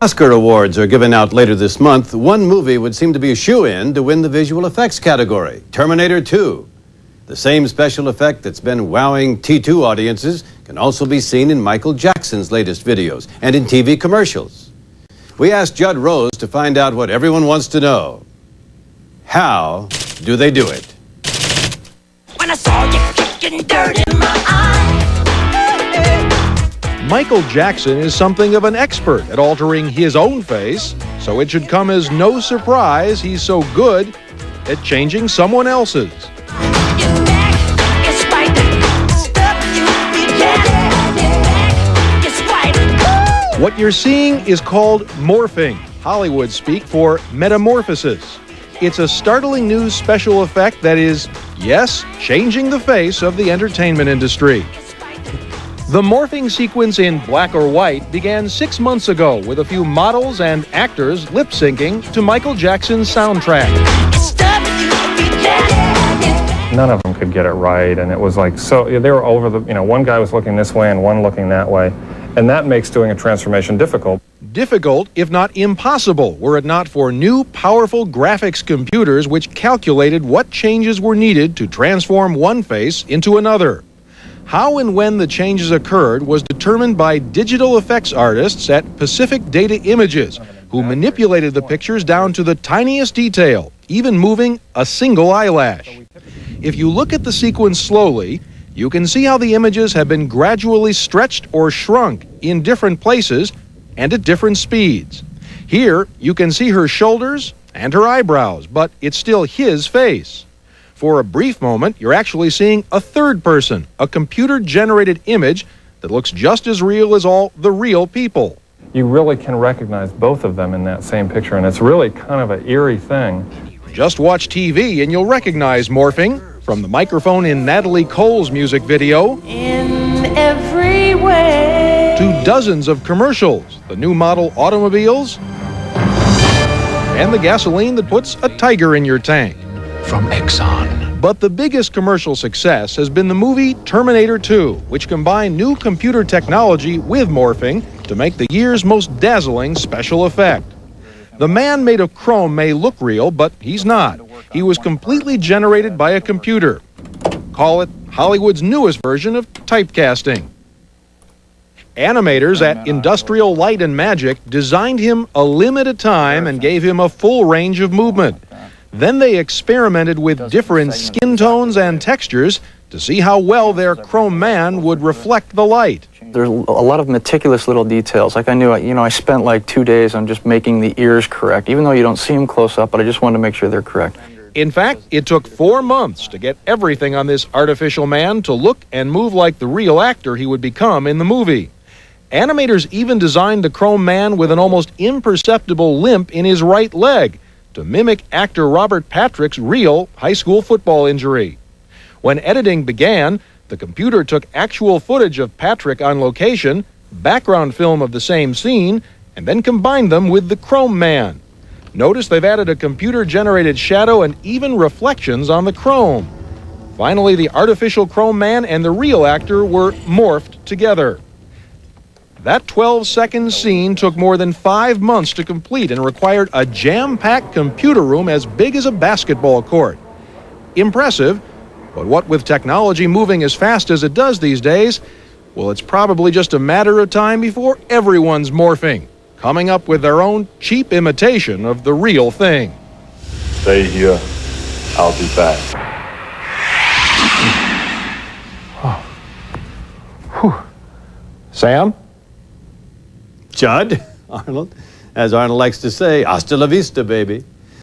Oscar awards are given out later this month. One movie would seem to be a shoo-in to win the visual effects category, Terminator 2. The same special effect that's been wowing T2 audiences can also be seen in Michael Jackson's latest videos and in TV commercials. We asked Judd Rose to find out what everyone wants to know. How do they do it? When I saw you kicking dirt in my eye. Michael Jackson is something of an expert at altering his own face, so it should come as no surprise he's so good at changing someone else's. What you're seeing is called morphing, Hollywood speak for metamorphosis. It's a startling new special effect that is, yes, changing the face of the entertainment industry. The morphing sequence in black or white began 6 months ago with a few models and actors lip-syncing to Michael Jackson's soundtrack. None of them could get it right, and it was like, so they were over the, one guy was looking this way and one looking that way, and that makes doing a transformation difficult. Difficult, if not impossible, were it not for new, powerful graphics computers which calculated what changes were needed to transform one face into another. How and when the changes occurred was determined by digital effects artists at Pacific Data Images, who manipulated the pictures down to the tiniest detail, even moving a single eyelash. If you look at the sequence slowly, you can see how the images have been gradually stretched or shrunk in different places and at different speeds. Here, you can see her shoulders and her eyebrows, but it's still his face. For a brief moment, you're actually seeing a third person, a computer-generated image that looks just as real as all the real people. You really can recognize both of them in that same picture, and it's really kind of an eerie thing. Just watch TV and you'll recognize morphing, from the microphone in Natalie Cole's music video In every way. to dozens of commercials, the new model automobiles, and the gasoline that puts a tiger in your tank. From Exxon. But the biggest commercial success has been the movie Terminator 2, which combined new computer technology with morphing to make the year's most dazzling special effect. The man made of chrome may look real, but he's not. He was completely generated by a computer. Call it Hollywood's newest version of typecasting. Animators at Industrial Light and Magic designed him a limb at a time and gave him a full range of movement. Then they experimented with different skin tones and textures to see how well their chrome man would reflect the light. There's a lot of meticulous little details. Like I spent like 2 days on just making the ears correct, even though you don't see them close up, but I just wanted to make sure they're correct. In fact, it took 4 months to get everything on this artificial man to look and move like the real actor he would become in the movie. Animators even designed the chrome man with an almost imperceptible limp in his right leg to mimic actor Robert Patrick's real high school football injury. When editing began, the computer took actual footage of Patrick on location, background film of the same scene, and then combined them with the chrome man. Notice they've added a computer-generated shadow and even reflections on the chrome. Finally, the artificial chrome man and the real actor were morphed together. That 12-second scene took more than 5 months to complete and required a jam-packed computer room as big as a basketball court. Impressive, but what with technology moving as fast as it does these days, well, it's probably just a matter of time before everyone's morphing, coming up with their own cheap imitation of the real thing. Stay here. I'll be back. Sam? Judd, Arnold, as Arnold likes to say, hasta la vista, baby.